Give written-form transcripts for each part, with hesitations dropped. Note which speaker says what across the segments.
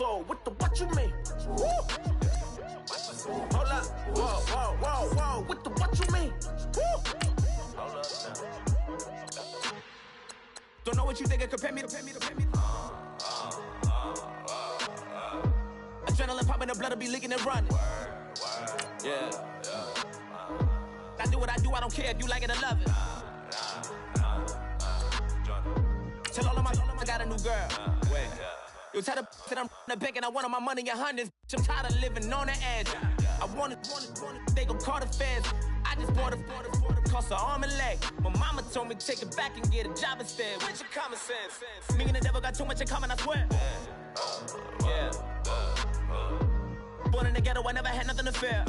Speaker 1: So what you mean? Woo! Hold up, whoa, what you mean? Woo! Hold up now. Don't know what you think, compare me to. Adrenaline popping, the blood will be leaking and running. Yeah. I do what I do, I don't care if you like it or love it. Tell all of my I got a new girl. Wait. You tell the that I'm in the bank and I want all my money in hundreds. I'm tired of living on the edge. I want it, they gon' call the feds. I just bought a cost an arm and leg. My mama told me take it back and get a job instead. Where's your common sense? Me and the devil got too much in common, I swear. Yeah. Born in the ghetto, I never had nothing to fear.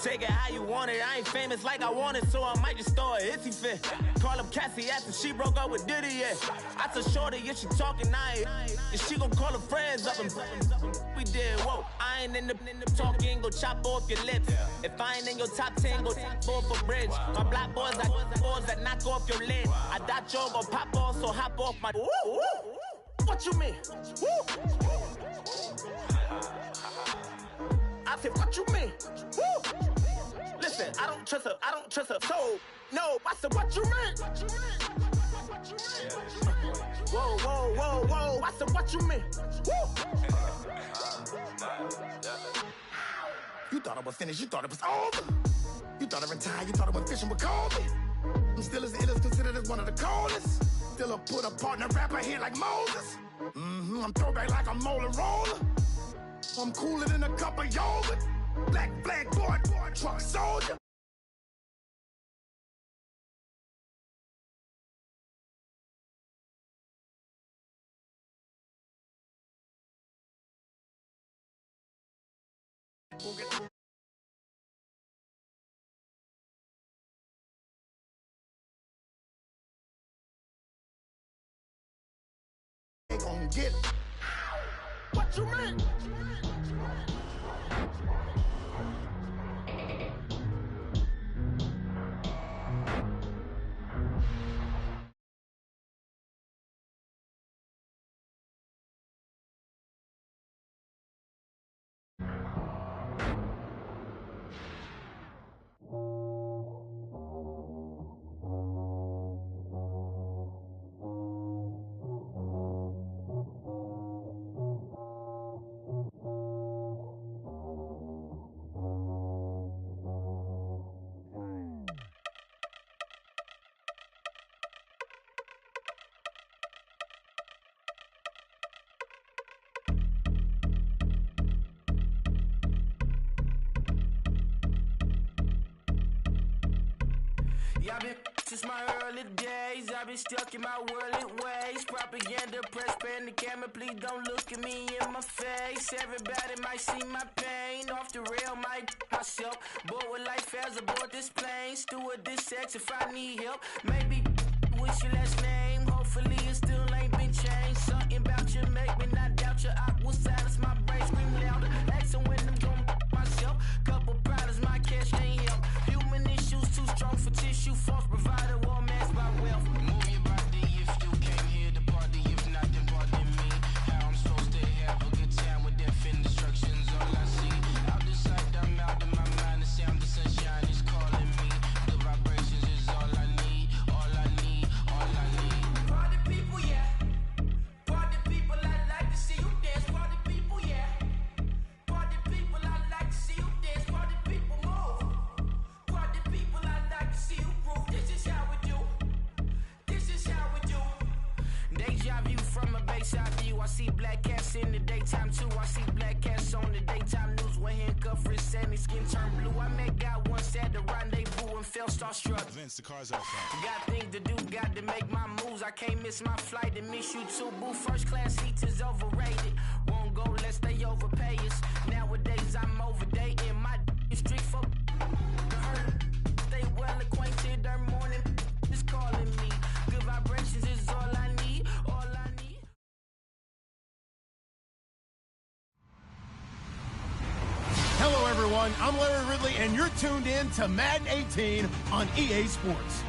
Speaker 1: Take it how you want it, I ain't famous like I want it, so I might just throw a hissy fit. Call up Cassie after she broke up with Diddy, yeah. I told Shorty, if she talking, and she gon' call her friends up and we did, whoa. I ain't in the talking, go chop off your lips. If I ain't in your top 10, go top off a bridge. My black boys like boys that knock off your lid. I thought you gon' pop off, so hop off my. What you mean? I said, what you mean? Woo! Listen, I don't trust her, so, no, I said, what you mean? Whoa, I said, what you mean? Woo! You thought I was finished, you thought it was over. You thought I retired, you thought I went fishing with Kobe. I'm still as ill as considered as one of the coldest. Still a put a partner rapper here like Moses. I'm throwback like a molar roller. I'm cooler than a cup of yogurt. Black flag boy, truck soldier. They gon' get it. What you mean?
Speaker 2: I've been since my early days, I've been stuck in my worldly ways. Propaganda, press, pan the camera, please don't look at me in my face. Everybody might see my pain, off the rail, might myself. Bored with life as aboard this plane, steward this sex if I need help. Maybe what's your last name? Hopefully it still ain't been changed. Something about you make me not doubt you. I will silence my brain, scream louder. Asking when I'm going myself. Couple problems, my cash ain't help. Human issues too strong for tissue. False provider, war mask by wealth. Move your body if you came here to party. If not, then pardon me. How I'm supposed to have a good time with death and destruction's all I see. Out the sight, I'm out of my mind. The sound of sunshine is calling me. The vibrations is all I need. All I need, all I need. Party people, yeah. Party people, I like to see you dance. Party people, yeah. Party people, I like to see you dance. Party people, move. Party people, I like to see you groove. This is how we do. This is how we do. Deja vu from a bayside view. I see black cats in the daytime too. I see black cats on the daytime news when handcuffed wrists and their skin turned blue. I met guy once at the rendezvous and felt starstruck.
Speaker 3: Vince, the car's out front.
Speaker 2: Got things to do, got to make my moves. I can't miss my flight and miss you too. Boo, first class seats is overrated. Won't go lest they overpay us. Nowadays I'm overdating my street for hurt. Stay well acquainted. Their morning is calling me. Good vibrations is all I need. All I need.
Speaker 4: Hello, everyone. I'm Larry Ridley, and you're tuned in to Madden 18 on EA Sports.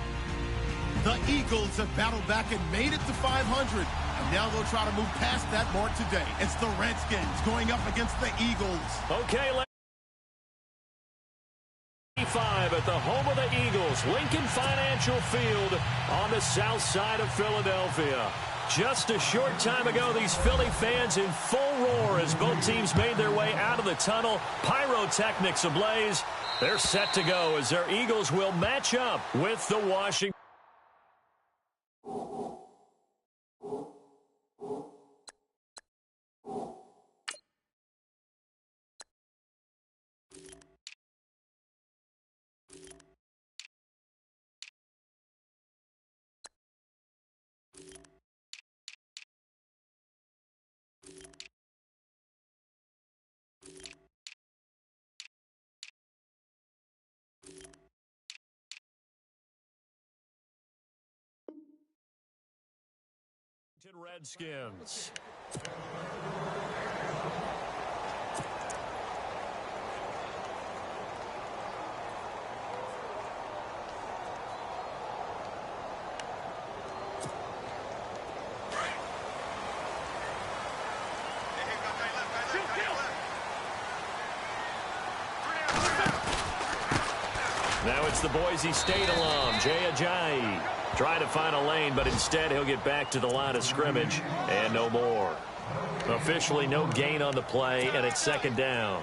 Speaker 4: The Eagles have battled back and made it to 500, And now they'll try to move past that mark today. It's the Redskins going up against the Eagles.
Speaker 3: Okay, let's 5 at the home of the Eagles, Lincoln Financial Field on the south side of Philadelphia. Just a short time ago, these Philly fans in full roar as both teams made their way out of the tunnel. Pyrotechnics ablaze. They're set to go as their Eagles will match up with the Washington Redskins. Now it's the Boise State alum, Jay Ajayi. Trying to find a lane, but instead he'll get back to the line of scrimmage and no more. Officially no gain on the play, and it's second down.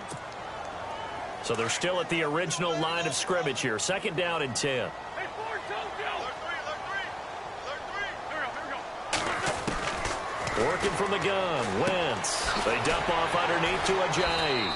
Speaker 3: So they're still at the original line of scrimmage here. Second down and 10. Working from the gun, Wentz. They dump off underneath to Ajayi.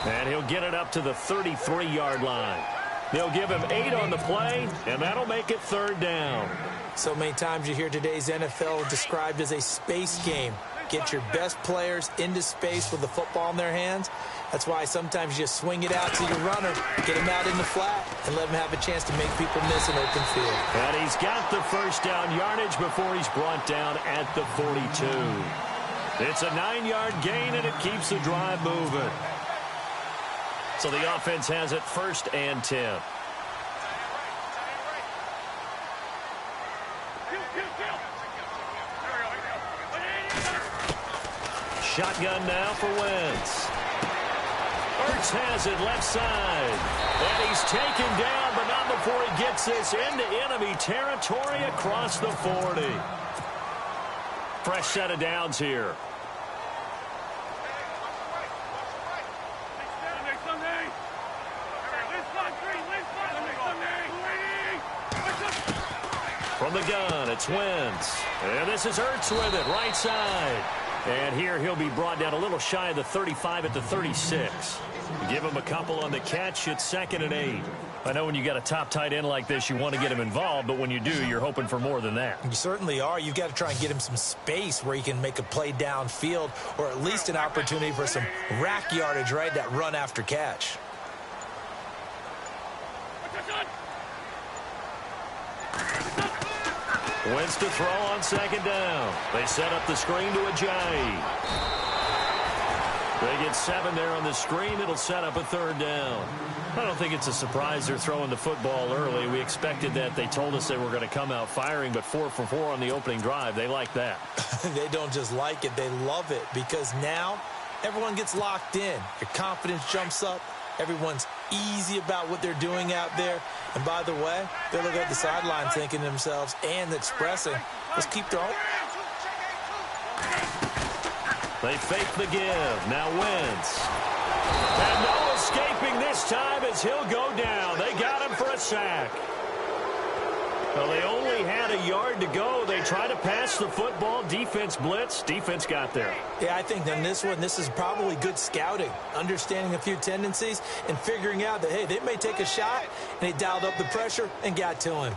Speaker 3: And he'll get it up to the 33-yard line. They'll give him 8 on the play, and that'll make it third down.
Speaker 5: So many times you hear today's NFL described as a space game. Get your best players into space with the football in their hands. That's why sometimes you just swing it out to your runner, get him out in the flat, and let him have a chance to make people miss an open field.
Speaker 3: And he's got the first down yardage before he's brought down at the 42. It's a 9-yard gain, and it keeps the drive moving. So the offense has it first and 10. Shotgun now for Wentz. Ertz has it left side. And he's taken down, but not before he gets this into enemy territory across the 40. Fresh set of downs here. From the gun, it's Wentz. And this is Ertz with it, right side. And here he'll be brought down a little shy of the 35 at the 36. Give him a couple on the catch. It's second and 8. I know when you got a top tight end like this, you want to get him involved, but when you do, you're hoping for more than that.
Speaker 5: You certainly are. You've got to try and get him some space where he can make a play downfield, or at least an opportunity for some rack yardage, right? That run after catch.
Speaker 3: Wentz to throw on second down. They set up the screen to Ajayi. They get 7 there on the screen. It'll set up a third down. I don't think it's a surprise they're throwing the football early. We expected that. They told us they were going to come out firing, but 4 for 4 on the opening drive. They like that.
Speaker 5: They don't just like it. They love it, because now everyone gets locked in. Your confidence jumps up. Everyone's easy about what they're doing out there. And by the way, they look at the sideline thinking to themselves and expressing, let's keep throwing.
Speaker 3: They fake the give. Now Wentz. And no escaping this time as he'll go down. They got him for a sack. Well, they only had a yard to go. They tried to pass the football. Defense blitz. Defense got there.
Speaker 5: Yeah, I think in this one, this is probably good scouting, understanding a few tendencies and figuring out that, hey, they may take a shot, and they dialed up the pressure and got to him.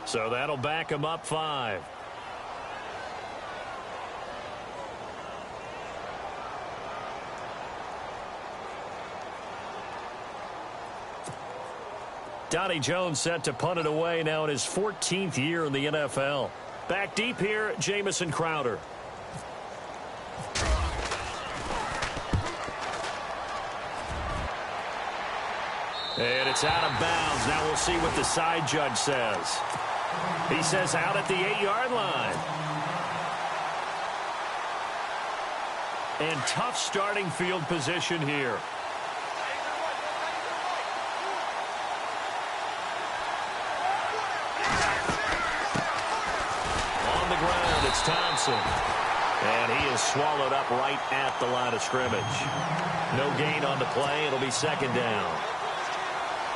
Speaker 3: So that'll back him up 5. Donnie Jones set to punt it away now in his 14th year in the NFL. Back deep here, Jamison Crowder. And it's out of bounds. Now we'll see what the side judge says. He says out at the 8-yard line. And tough starting field position here. On the ground, it's Thompson. And he is swallowed up right at the line of scrimmage. No gain on the play. It'll be second down.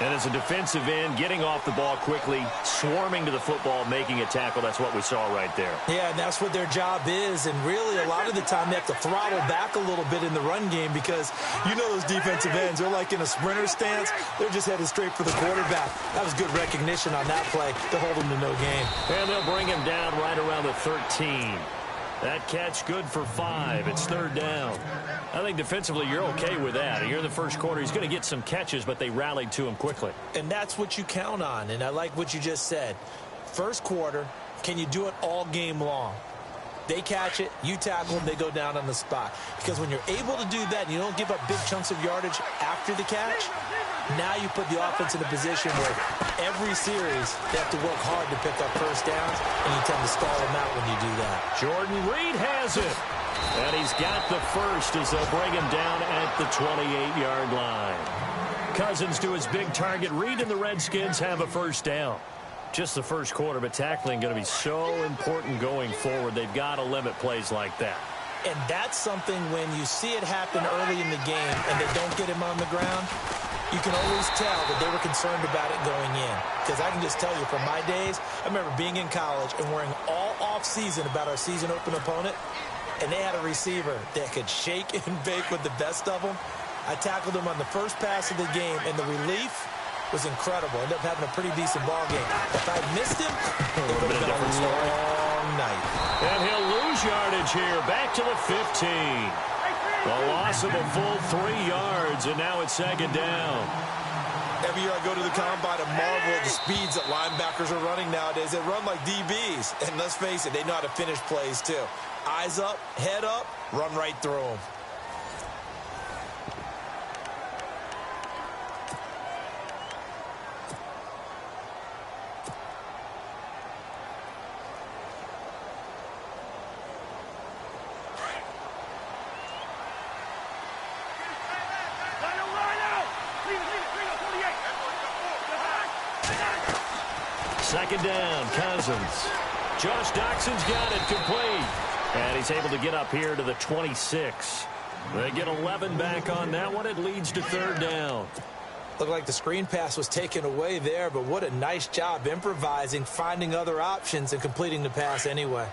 Speaker 3: And as a defensive end, getting off the ball quickly, swarming to the football, making a tackle, that's what we saw right there.
Speaker 5: Yeah, and that's what their job is. And really, a lot of the time, they have to throttle back a little bit in the run game because you know those defensive ends, they're like in a sprinter stance. They're just headed straight for the quarterback. That was good recognition on that play to hold him to no gain.
Speaker 3: And they'll bring him down right around the 13. That catch good for 5. It's third down. I think defensively you're okay with that. Here in the first quarter, he's going to get some catches, but they rallied to him quickly.
Speaker 5: And that's what you count on, and I like what you just said. First quarter, can you do it all game long? They catch it, you tackle them, they go down on the spot. Because when you're able to do that and you don't give up big chunks of yardage after the catch, now you put the offense in a position where every series they have to work hard to pick up first downs, and you tend to stall them out when you do that.
Speaker 3: Jordan Reed has it. And he's got the first as they'll bring him down at the 28-yard line. Cousins to his big target. Reed and the Redskins have a first down. Just the first quarter, but tackling going to be so important going forward. They've got to limit plays like that.
Speaker 5: And that's something when you see it happen early in the game and they don't get him on the ground, you can always tell that they were concerned about it going in. Because I can just tell you from my days, I remember being in college and worrying all off-season about our season open opponent, and they had a receiver that could shake and bake with the best of them. I tackled him on the first pass of the game, and the relief was incredible. Ended up having a pretty decent ball game. If I missed him, it would have been a long night.
Speaker 3: And he'll lose yardage here. Back to the 15. The loss of a full 3 yards, and now it's second down.
Speaker 5: Every year I go to the combine and marvel at the speeds that linebackers are running nowadays. They run like DBs. And let's face it, they know how to finish plays too. Eyes up, head up, run right through them.
Speaker 3: Second down, Cousins. Josh Doxson's got it complete. And he's able to get up here to the 26. They get 11 back on that one. It leads to third down.
Speaker 5: Looked like the screen pass was taken away there, but what a nice job improvising, finding other options, and completing the pass anyway.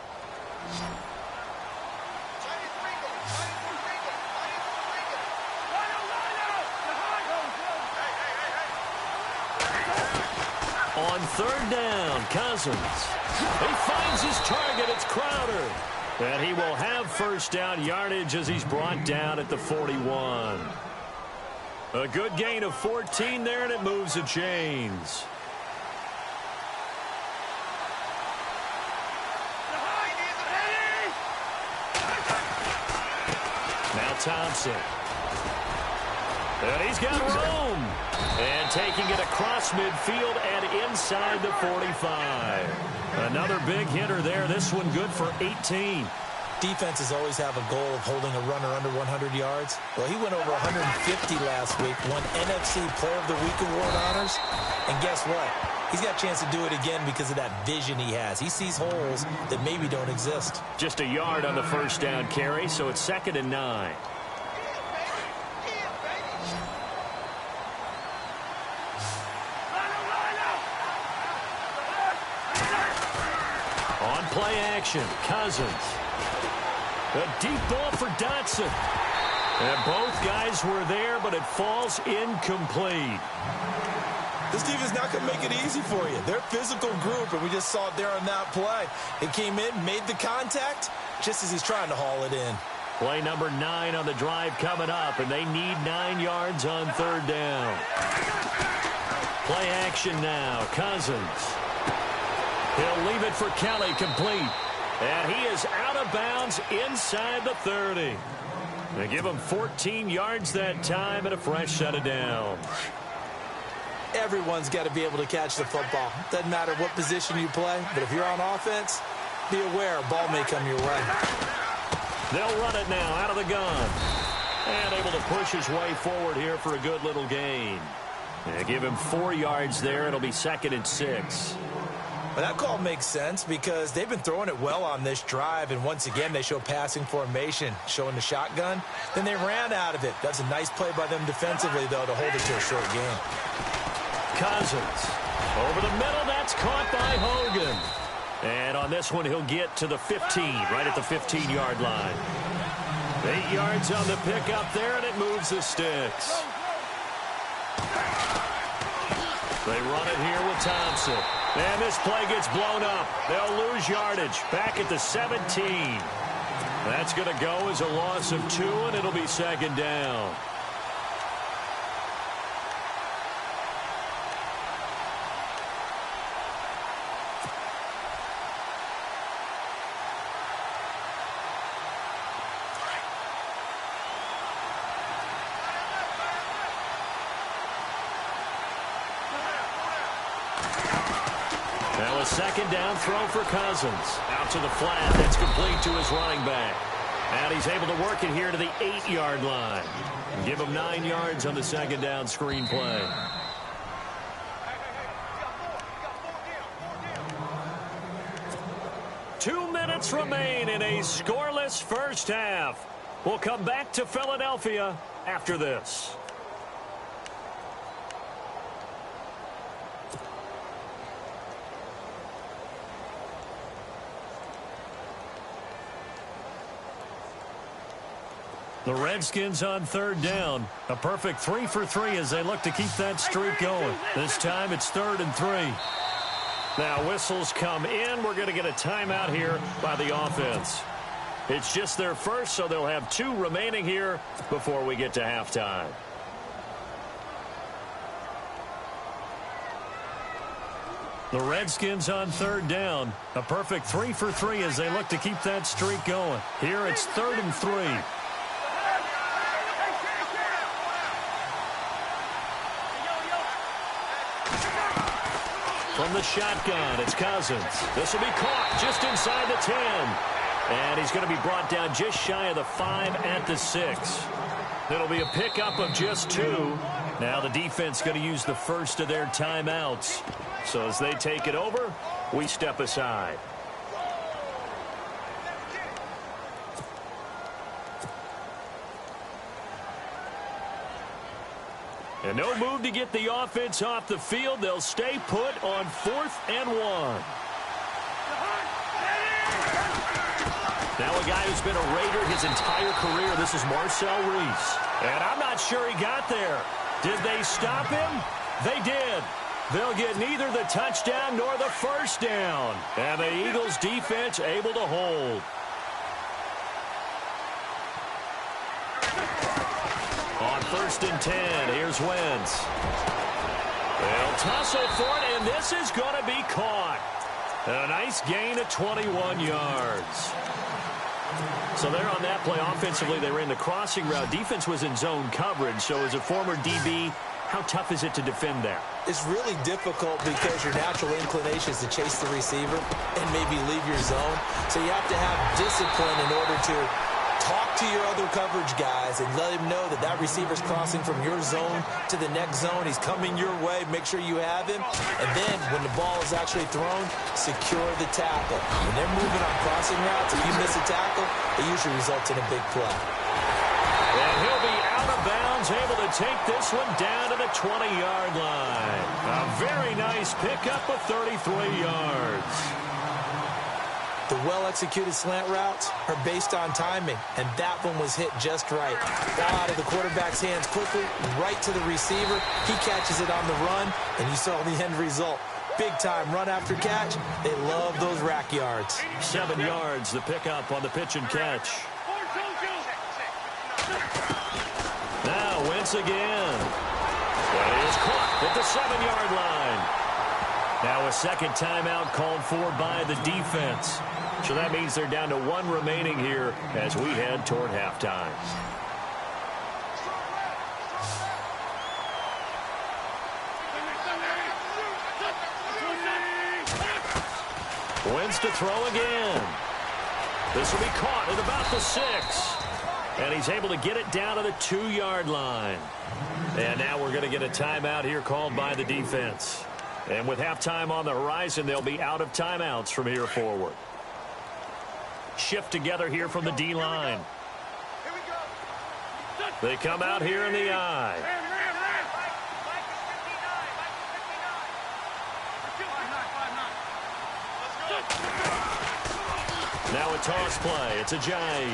Speaker 3: On third down, Cousins. He finds his target. It's Crowder. And he will have first down yardage as he's brought down at the 41. A good gain of 14 there, and it moves the chains. Now Thompson. And he's got room. And taking it across midfield and inside the 45. Another big hitter there. This one good for 18.
Speaker 5: Defenses always have a goal of holding a runner under 100 yards. Well, he went over 150 last week, won NFC Player of the Week award honors. And guess what? He's got a chance to do it again because of that vision he has. He sees holes that maybe don't exist.
Speaker 3: Just a yard on the first down carry, so it's 2nd and 9. On play action, Cousins. A deep ball for Dotson. And both guys were there, but it falls incomplete.
Speaker 5: This defense not going to make it easy for you. They're a physical group, and we just saw it there on that play. It came in, made the contact, just as he's trying to haul it in.
Speaker 3: Play number 9 on the drive coming up, and they need 9 yards on third down. Play action now. Cousins. He'll leave it for Kelly, complete. And he is out of bounds inside the 30. They give him 14 yards that time and a fresh set of downs.
Speaker 5: Everyone's got to be able to catch the football. Doesn't matter what position you play, but if you're on offense, be aware a ball may come your way.
Speaker 3: They'll run it now out of the gun. And able to push his way forward here for a good little gain. They give him 4 yards there. It'll be 2nd and 6.
Speaker 5: Well, that call makes sense because they've been throwing it well on this drive, and once again they show passing formation, showing the shotgun. Then they ran out of it. That's a nice play by them defensively, though, to hold it to a short gain.
Speaker 3: Cousins over the middle. That's caught by Hogan. And on this one, he'll get to the 15, right at the 15-yard line. 8 yards on the pickup there, and it moves the sticks. They run it here with Thompson. And this play gets blown up. They'll lose yardage back at the 17. That's going to go as a loss of 2, and it'll be 2nd down. Now a 2nd down throw for Cousins. Out to the flat. That's complete to his running back. And he's able to work it here to the 8-yard line. Give him 9 yards on the 2nd down screen play. Two minutes remain in a scoreless first half. We'll come back to Philadelphia after this. The Redskins on 3rd down. A perfect 3 for 3 as they look to keep that streak going. This time it's 3rd and 3. Now whistles come in. We're going to get a timeout here by the offense. It's just their first, so they'll have 2 remaining here before we get to halftime. The Redskins on 3rd down. A perfect 3 for 3 as they look to keep that streak going. Here it's 3rd and 3. From the shotgun, it's Cousins. This will be caught just inside the 10. And he's going to be brought down just shy of the 5 at the 6. It'll be a pickup of just 2. Now the defense going to use the first of their timeouts. So as they take it over, we step aside. And no move to get the offense off the field. They'll stay put on 4th and 1. Now a guy who's been a Raider his entire career. This is Marcel Reese. And I'm not sure he got there. Did they stop him? They did. They'll get neither the touchdown nor the first down. And the Eagles defense able to hold. On 1st and 10, here's Wentz. They'll tussle for it, and this is going to be caught. A nice gain of 21 yards. So there on that play, offensively, they ran the crossing route. Defense was in zone coverage, so as a former DB, how tough is it to defend that?
Speaker 5: It's really difficult because your natural inclination is to chase the receiver and maybe leave your zone. So you have to have discipline in order to talk to your other coverage guys and let him know that that receiver's crossing from your zone to the next zone. He's coming your way. Make sure you have him. And then when the ball is actually thrown, secure the tackle. When they're moving on crossing routes, if you miss a tackle, it usually results in a big play.
Speaker 3: And he'll be out of bounds, able to take this one down to the 20-yard line. A very nice pickup of 33 yards.
Speaker 5: The well-executed slant routes are based on timing, and that one was hit just right. Ball out of the quarterback's hands quickly, right to the receiver. He catches it on the run, and you saw the end result. Big-time run after catch. They love those rack yards.
Speaker 3: 7 yards, the pickup on the pitch and catch. Now Wentz again. That is caught at the 7-yard line. Now a second timeout called for by the defense. So that means they're down to 1 remaining here as we head toward halftime. Wins to throw again. This will be caught at about the 6. And he's able to get it down to the 2-yard line. And now we're going to get a timeout here called by the defense. And with halftime on the horizon, they'll be out of timeouts from here forward. Shift together here from the D-line. They come out here in the I. Now a toss play. It's Ajayi.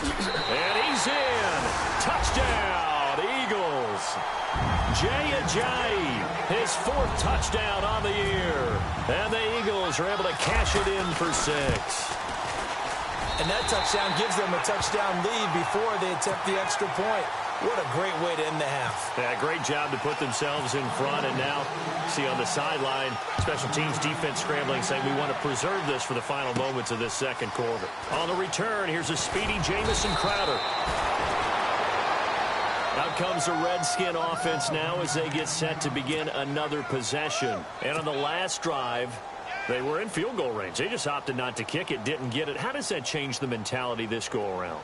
Speaker 3: And he's in. Touchdown, Eagles. Jay Ajayi, his 4th touchdown on the year. And the Eagles are able to cash it in for 6.
Speaker 5: And that touchdown gives them a touchdown lead before they attempt the extra point. What a great way to end the half.
Speaker 3: Yeah, great job to put themselves in front. And now, see on the sideline, special teams defense scrambling, saying we want to preserve this for the final moments of this second quarter. On the return, here's a speedy Jamison Crowder. Out comes the Redskin offense now as they get set to begin another possession. And on the last drive, they were in field goal range. They just opted not to kick it, didn't get it. How does that change the mentality this go-around?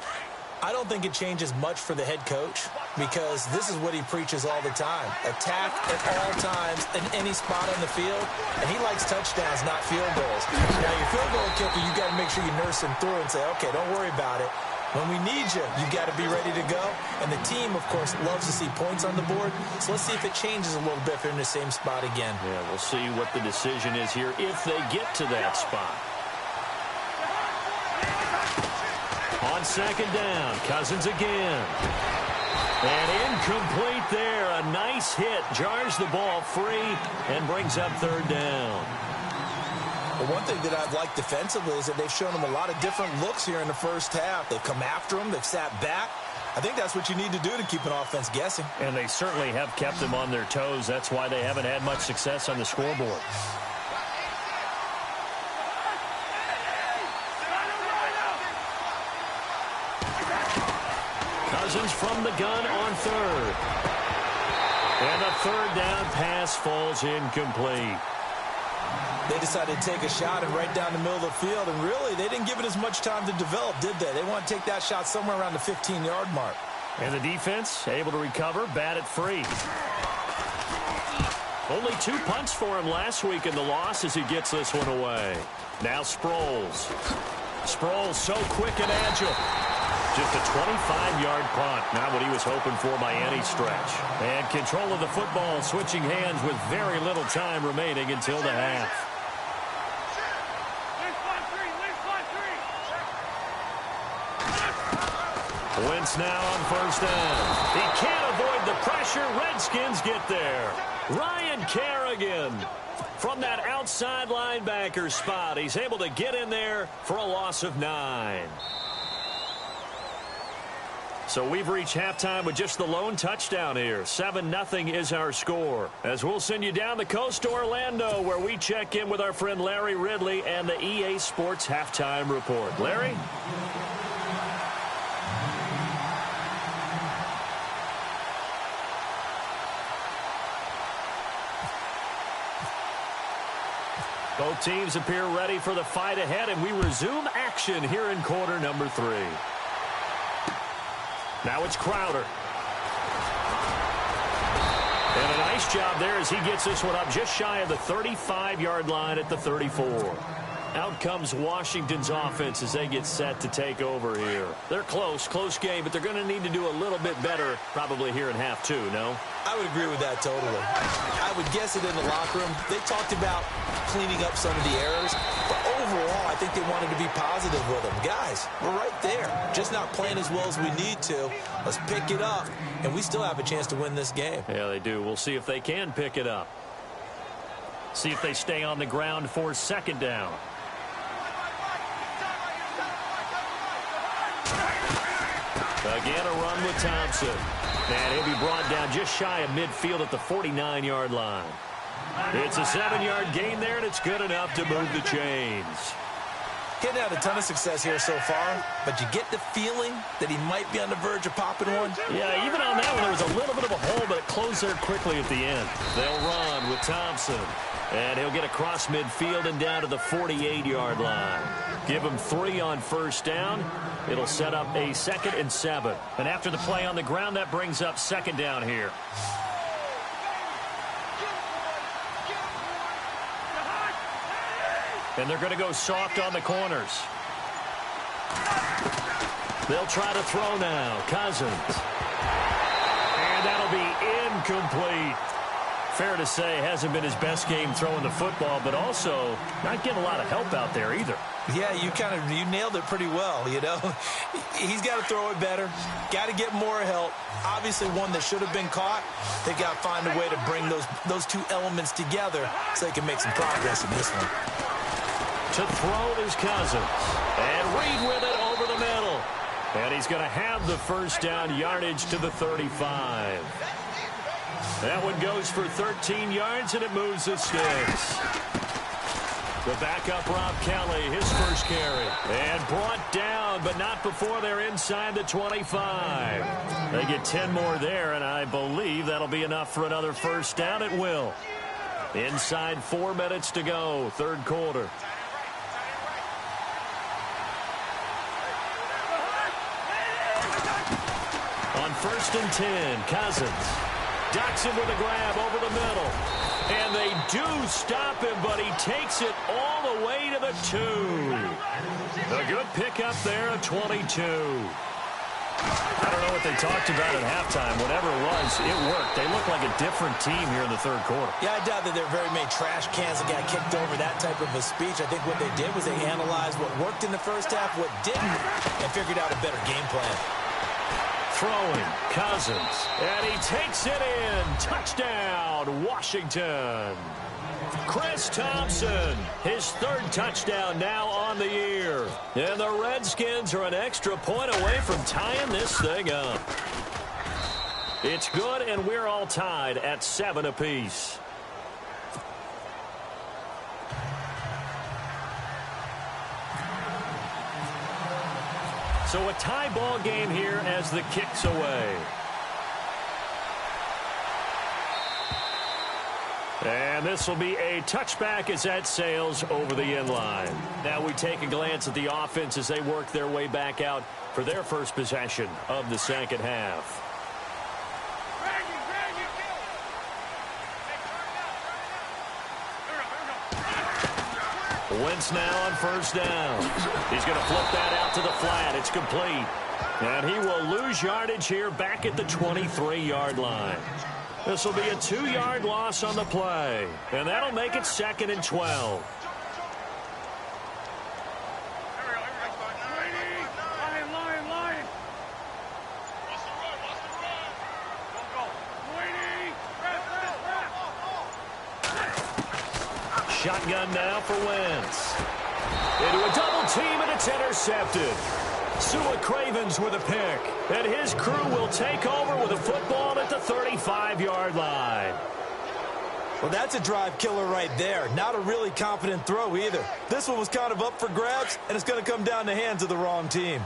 Speaker 5: I don't think it changes much for the head coach because this is what he preaches all the time. Attack at all times in any spot on the field, and he likes touchdowns, not field goals. Now, your field goal kicker, you got to make sure you nurse him through and say, okay, don't worry about it. When we need you, you got to be ready to go. And the team, of course, loves to see points on the board. So let's see if it changes a little bit if they're in the same spot again.
Speaker 3: Yeah, we'll see what the decision is here if they get to that spot. On second down, Cousins again. And incomplete there. A nice hit. Jars the ball free and brings up 3rd down.
Speaker 5: Well, one thing that I've liked defensively is that they've shown them a lot of different looks here in the first half. They've come after them. They've sat back. I think that's what you need to do to keep an offense guessing.
Speaker 3: And they certainly have kept them on their toes. That's why they haven't had much success on the scoreboard. Cousins from the gun on 3rd. And a 3rd down pass falls incomplete.
Speaker 5: They decided to take a shot and right down the middle of the field, and really, they didn't give it as much time to develop, did they? They want to take that shot somewhere around the 15-yard mark.
Speaker 3: And the defense able to recover, bat it free. Only 2 punts for him last week in the loss as he gets this one away. Now Sproles. Sproles so quick and agile. Just a 25-yard punt. Not what he was hoping for by any stretch. And control of the football, switching hands with very little time remaining until the half. Wentz now on 1st down. He can't avoid the pressure. Redskins get there. Ryan Kerrigan from that outside linebacker spot. He's able to get in there for a loss of 9. So we've reached halftime with just the lone touchdown here. 7-0 is our score. As we'll send you down the coast to Orlando, where we check in with our friend Larry Ridley and the EA Sports Halftime Report. Larry? Both teams appear ready for the fight ahead, and we resume action here in quarter number 3. Now it's Crowder. And a nice job there as he gets this one up just shy of the 35-yard line at the 34. Out comes Washington's offense as they get set to take over here. They're close game, but they're going to need to do a little bit better probably here in half 2, no?
Speaker 5: I would agree with that totally. I would guess it in the locker room. They talked about cleaning up some of the errors, but overall, I think they wanted to be positive with them. Guys, we're right there. Just not playing as well as we need to. Let's pick it up, and we still have a chance to win this game.
Speaker 3: Yeah, they do. We'll see if they can pick it up. See if they stay on the ground for 2nd down. Again, a run with Thompson. And he'll be brought down just shy of midfield at the 49-yard line. It's a 7-yard gain there, and it's good enough to move the chains.
Speaker 5: Getting out a ton of success here so far, but you get the feeling that he might be on the verge of popping one.
Speaker 3: Yeah, even on that one, there was a little bit of a hole, but it closed there quickly at the end. They'll run with Thompson, and he'll get across midfield and down to the 48-yard line. Give him 3 on first down. It'll set up a 2nd and 7. And after the play on the ground, that brings up 2nd down here. And they're going to go soft on the corners. They'll try to throw now. Cousins. And that'll be incomplete. Fair to say, hasn't been his best game throwing the football, but also not getting a lot of help out there either.
Speaker 5: Yeah, you nailed it pretty well, you know. He's got to throw it better. Got to get more help. Obviously one that should have been caught. They got to find a way to bring those two elements together so they can make some progress in this one.
Speaker 3: To throw is Cousins. And Reed with it over the middle. And he's going to have the first down yardage to the 35. That one goes for 13 yards, and it moves the sticks. The backup, Rob Kelly, his first carry. And brought down, but not before they're inside the 25. They get 10 more there, and I believe that'll be enough for another first down. It will. Inside 4 minutes to go, third quarter. On 1st and 10, Cousins. Ducks him with a grab over the middle. And they do stop him, but he takes it all the way to the 2. A good pickup there at 22. I don't know what they talked about at halftime. Whatever it was, it worked. They look like a different team here in the third quarter. Yeah, I doubt that there are very many trash cans that got kicked over, that type of a speech. I think what they did was they analyzed what worked in the first half, what didn't, and figured out a better game plan. Throwing, Cousins, and he takes it in. Touchdown, Washington. Chris Thompson, his 3rd touchdown now on the year. And the Redskins are an extra point away from tying this thing up. It's good, and we're all tied at 7 apiece. So a tie ball game here as the kick's away. And this will be a touchback as that sails over the end line. Now we take a glance at the offense as they work their way back out for their first possession of the second half. Wentz now on first down. He's going to flip that out to the flat. It's complete. And he will lose yardage here back at the 23-yard line. This will be a 2-yard loss on the play. And that'll make it 2nd and 12. Shotgun now for Wentz. Into a double team, and it's intercepted. Sua Cravens with a pick. And his crew will take over with a football at the 35-yard line. Well, that's a drive killer right there. Not a really confident throw either. This one was kind of up for grabs, and it's going to come down the hands of the wrong team.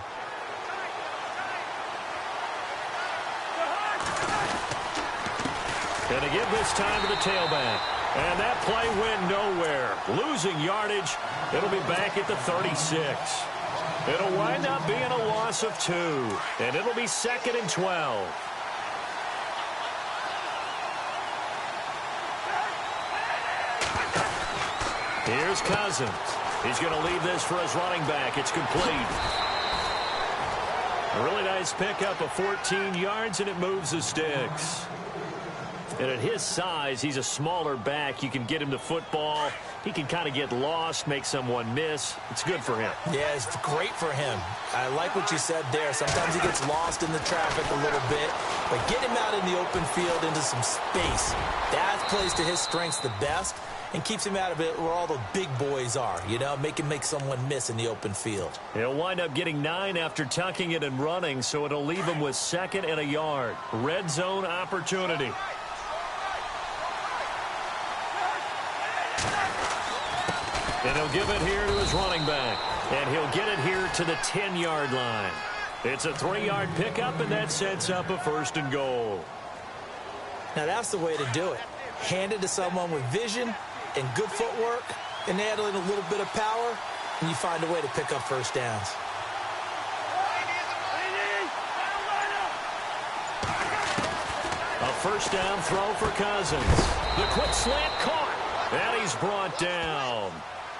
Speaker 3: Going to give this time to the tailback. And that play went nowhere. Losing yardage. It'll be back at the 36. It'll wind up being a loss of 2. And it'll be 2nd and 12. Here's Cousins. He's going to leave this for his running back. It's complete. A really nice pickup of 14 yards, and it moves the sticks. And at his size, he's a smaller back. You can get him the football. He can kind of get lost, make someone miss. It's good for him.
Speaker 5: Yeah, it's great for him. I like what you said there. Sometimes he gets lost in the traffic a little bit, but get him out in the open field into some space. That plays to his strengths the best and keeps him out of it where all the big boys are, you know, make him make someone miss in the open field.
Speaker 3: He'll wind up getting 9 after tucking it and running, so it'll leave him with 2nd and a yard. Red zone opportunity. And he'll give it here to his running back. And he'll get it here to the 10-yard line. It's a 3-yard pickup, and that sets up a 1st and goal.
Speaker 5: Now that's the way to do it. Hand it to someone with vision and good footwork, and add in a little bit of power, and you find a way to pick up first downs.
Speaker 3: A 1st down throw for Cousins. The quick slant caught, and he's brought down.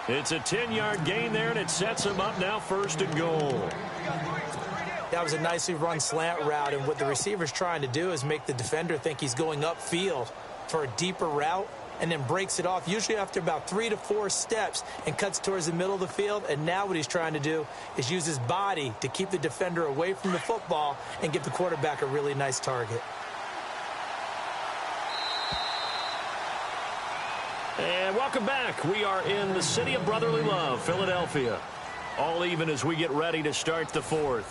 Speaker 3: It's a 10-yard gain there, and it sets him up now 1st and goal.
Speaker 5: That was a nicely run slant route, and what the receiver's trying to do is make the defender think he's going upfield for a deeper route, and then breaks it off, usually after about 3 to 4 steps, and cuts towards the middle of the field. And now what he's trying to do is use his body to keep the defender away from the football and give the quarterback a really nice target.
Speaker 3: And welcome back. We are in the city of brotherly love, Philadelphia. All even as we get ready to start the 4th.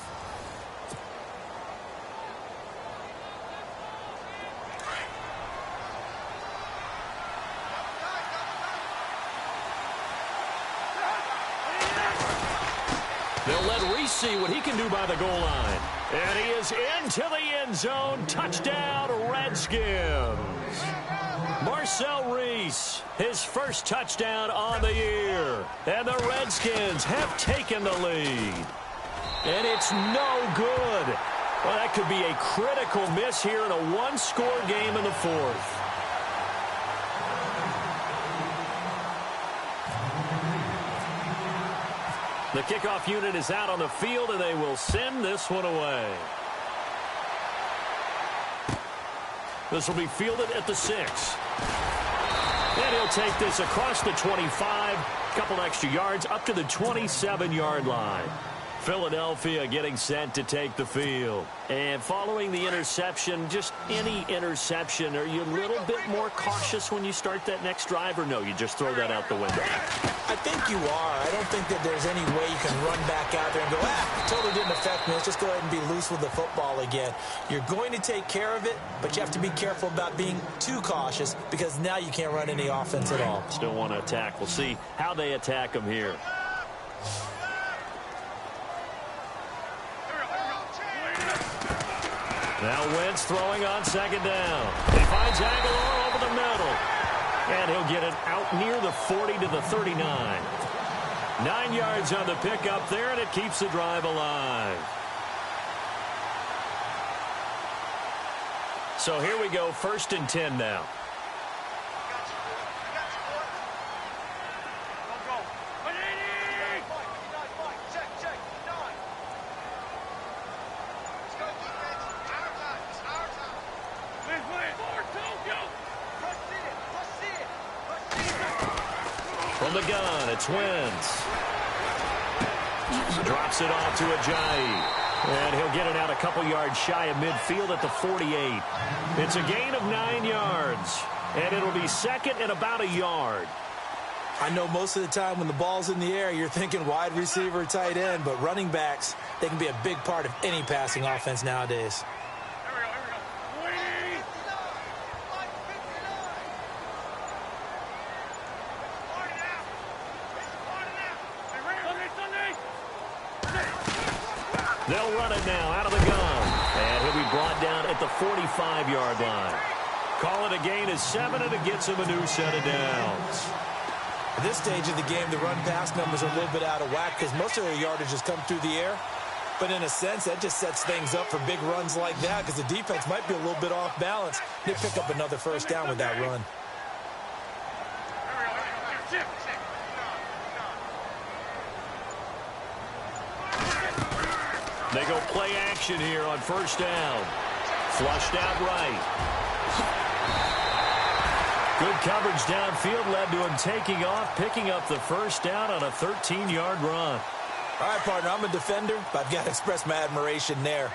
Speaker 3: They'll let Reese see what he can do by the goal line. And he is into the end zone. Touchdown, Redskins. Marcel Reese, his first touchdown on the year. And the Redskins have taken the lead. And it's no good. Well, that could be a critical miss here in a one-score game in the 4th. The kickoff unit is out on the field, and they will send this one away. This will be fielded at the 6. And he'll take this across the 25, couple extra yards up to the 27-yard line. Philadelphia getting set to take the field. And following the interception, just any interception, are you a little bit more cautious when you start that next drive, or no, you just throw that out the window?
Speaker 5: I think you are. I don't think that there's any way you can run back out there and go, totally didn't affect me. Let's just go ahead and be loose with the football again. You're going to take care of it, but you have to be careful about being too cautious because now you can't run any offense at all.
Speaker 3: Still want to attack. We'll see how they attack him here. Now Wentz throwing on 2nd down. He finds Aguilar over the middle. And he'll get it out near the 40 to the 39. 9 yards on the pickup there, and it keeps the drive alive. So here we go, 1st and 10 now. From the gun, it's Wentz. Drops it off to Ajayi. And he'll get it out a couple yards shy of midfield at the 48. It's a gain of 9 yards. And it'll be 2nd and about a yard.
Speaker 5: I know most of the time when the ball's in the air, you're thinking wide receiver, tight end, but running backs, they can be a big part of any passing offense nowadays.
Speaker 3: They'll run it now out of the gun. And he'll be brought down at the 45-yard line. Call it a gain of 7, and it gets him a new set of downs.
Speaker 5: At this stage of the game, the run-pass numbers are a little bit out of whack because most of their yardage has come through the air. But in a sense, that just sets things up for big runs like that because the defense might be a little bit off balance. They pick up another 1st down with that run.
Speaker 3: They go play action here on 1st down. Flushed out right. Good coverage downfield led to him taking off, picking up the first down on a 13-yard run.
Speaker 5: All right, partner, I'm a defender, but I've got to express my admiration there.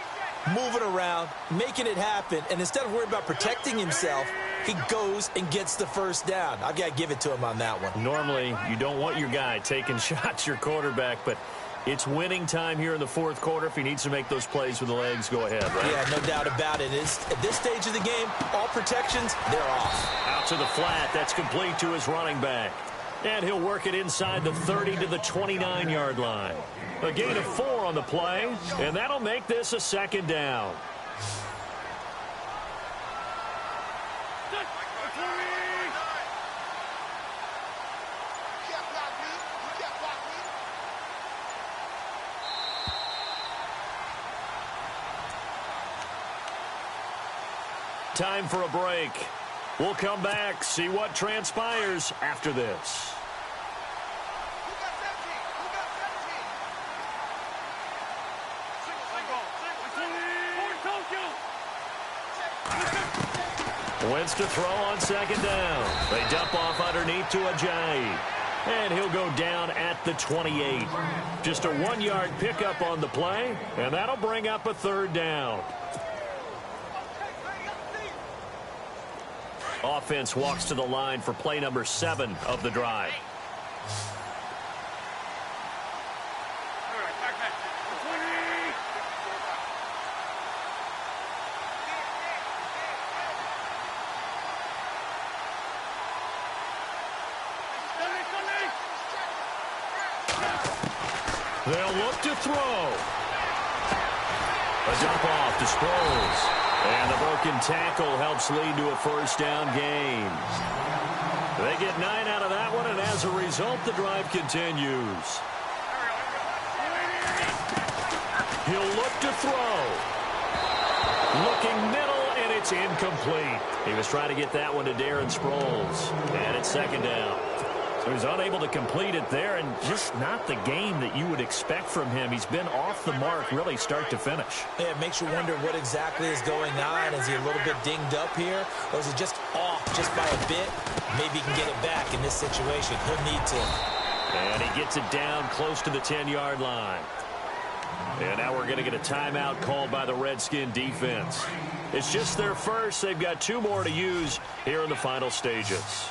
Speaker 5: Moving around, making it happen, and instead of worrying about protecting himself, he goes and gets the first down. I've got to give it to him on that one.
Speaker 3: Normally, you don't want your guy taking shots, your quarterback, but it's winning time here in the fourth quarter. If he needs to make those plays with the legs, go ahead, right?
Speaker 5: Yeah, no doubt about it. At this stage of the game, all protections, they're off.
Speaker 3: Out to the flat. That's complete to his running back. And he'll work it inside the 30 to the 29-yard line. A gain of 4 on the play, and that'll make this a second down. Time for a break. We'll come back, see what transpires after this. Wentz to throw on second down. They dump off underneath to Ajayi. And he'll go down at the 28. Just a 1-yard pickup on the play, and that'll bring up a third down. Offense walks to the line for play number 7 of the drive. They'll look to throw. A dump off to Sproles. And the broken tackle helps lead to a first down gain. They get 9 out of that one, and as a result, the drive continues. He'll look to throw. Looking middle, and it's incomplete. He was trying to get that one to Darren Sproles. And it's second down. So he's unable to complete it there, and just not the game that you would expect from him. He's been off the mark, really start to finish.
Speaker 5: Yeah, it makes you wonder what exactly is going on. Is he a little bit dinged up here, or is it just off just by a bit? Maybe he can get it back in this situation. He'll need to.
Speaker 3: And he gets it down close to the 10-yard line. And now we're going to get a timeout called by the Redskin defense. It's just their first. They've got 2 more to use here in the final stages.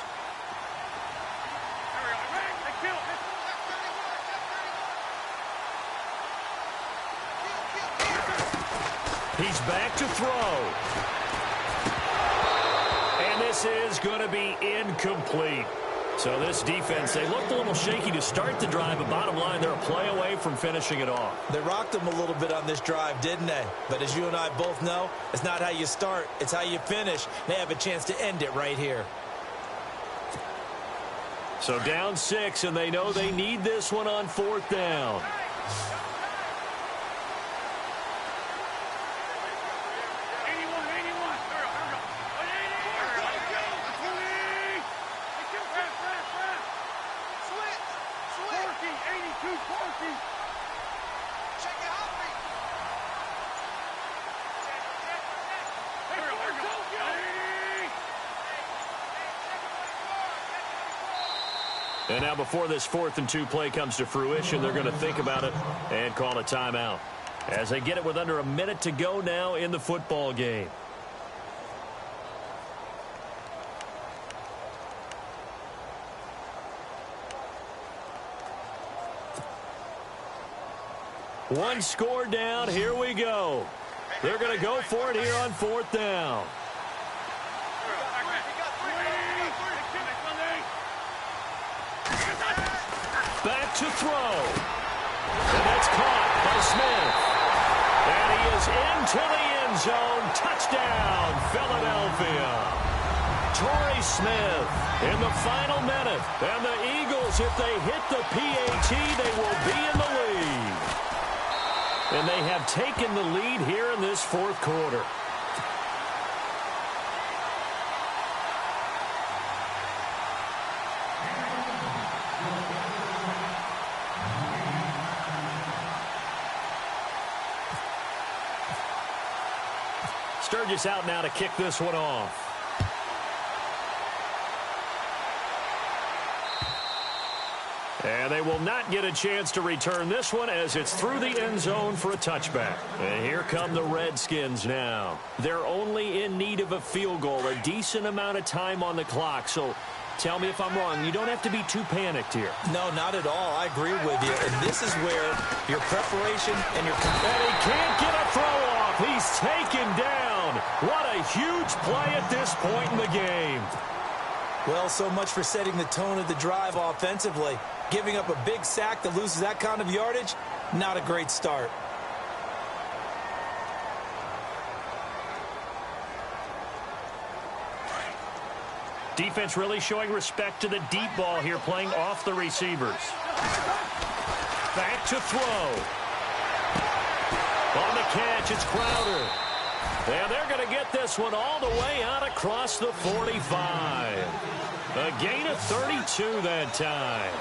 Speaker 3: He's back to throw. And this is going to be incomplete. So this defense, they looked a little shaky to start the drive, but bottom line, they're a play away from finishing it off.
Speaker 5: They rocked them a little bit on this drive, didn't they? But as you and I both know, it's not how you start, it's how you finish. They have a chance to end it right here.
Speaker 3: So down 6, and they know they need this one on 4th down. And now before this 4th and 2 play comes to fruition, they're going to think about it and call a timeout. As they get it with under a minute to go now in the football game. One score down. Here we go. They're going to go for it here on 4th down. Back to throw. And that's caught by Smith. And he is into the end zone. Touchdown, Philadelphia. Torrey Smith in the final minute. And the Eagles, if they hit the PAT, they will be in the lead. And they have taken the lead here in this 4th quarter. Sturgis out now to kick this one off. And they will not get a chance to return this one as it's through the end zone for a touchback. And here come the Redskins now. They're only in need of a field goal, a decent amount of time on the clock. So tell me if I'm wrong. You don't have to be too panicked here.
Speaker 5: No, not at all. I agree with you. And this is where your preparation and your...
Speaker 3: And he can't get a throw off. He's taken down. What a huge play at this point in the game.
Speaker 5: Well, so much for setting the tone of the drive offensively. Giving up a big sack that loses that kind of yardage, not a great start.
Speaker 3: Defense really showing respect to the deep ball here, playing off the receivers. Back to throw. On the catch, it's Crowder. And they're going to get this one all the way out across the 45. A gain of 32 that time.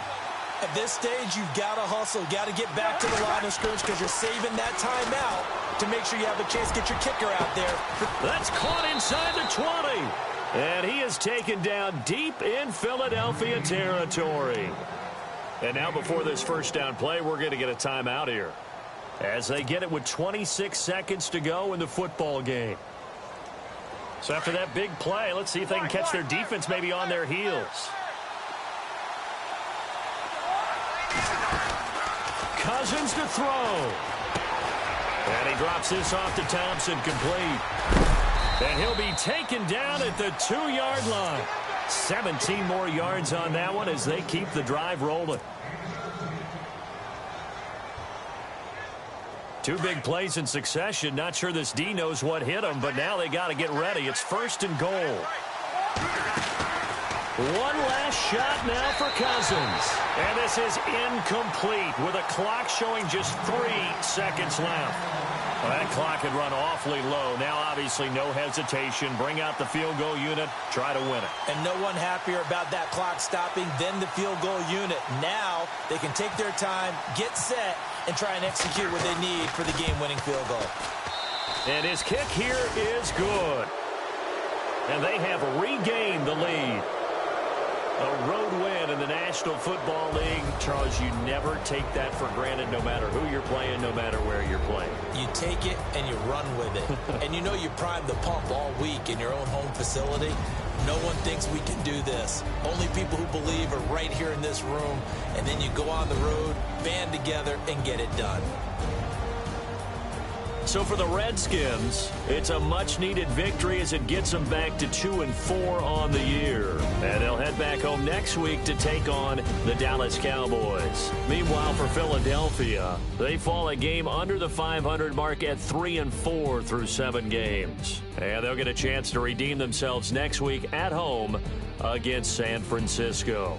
Speaker 5: At this stage, you've got to hustle, got to get back to the line of scrimmage because you're saving that timeout to make sure you have a chance to get your kicker out there.
Speaker 3: That's caught inside the 20. And he is taken down deep in Philadelphia territory. And now before this first down play, we're going to get a timeout here, as they get it with 26 seconds to go in the football game. So after that big play, let's see if they can catch their defense maybe on their heels. Cousins to throw. And he drops this off to Thompson, complete. And he'll be taken down at the 2-yard line. 17 more yards on that one as they keep the drive rolling. Two big plays in succession. Not sure this D knows what hit him, but now they got to get ready. It's 1st and goal. One last shot now for Cousins. And this is incomplete with a clock showing just 3 seconds left. Well, that clock had run awfully low. Now, obviously, no hesitation. Bring out the field goal unit. Try to win it.
Speaker 5: And no one happier about that clock stopping than the field goal unit. Now they can take their time, get set, and try and execute what they need for the game-winning field goal.
Speaker 3: And his kick here is good. And they have regained the lead. A road win in the National Football League. Charles, you never take that for granted, no matter who you're playing, no matter where you're playing.
Speaker 5: You take it and you run with it. And you know you primed the pump all week in your own home facility. No one thinks we can do this. Only people who believe are right here in this room. And then you go on the road, band together, and get it done.
Speaker 3: So for the Redskins, it's a much-needed victory as it gets them back to 2-4 on the year. And they'll head back home next week to take on the Dallas Cowboys. Meanwhile, for Philadelphia, they fall a game under the 500 mark at 3-4 through 7 games. And they'll get a chance to redeem themselves next week at home against San Francisco.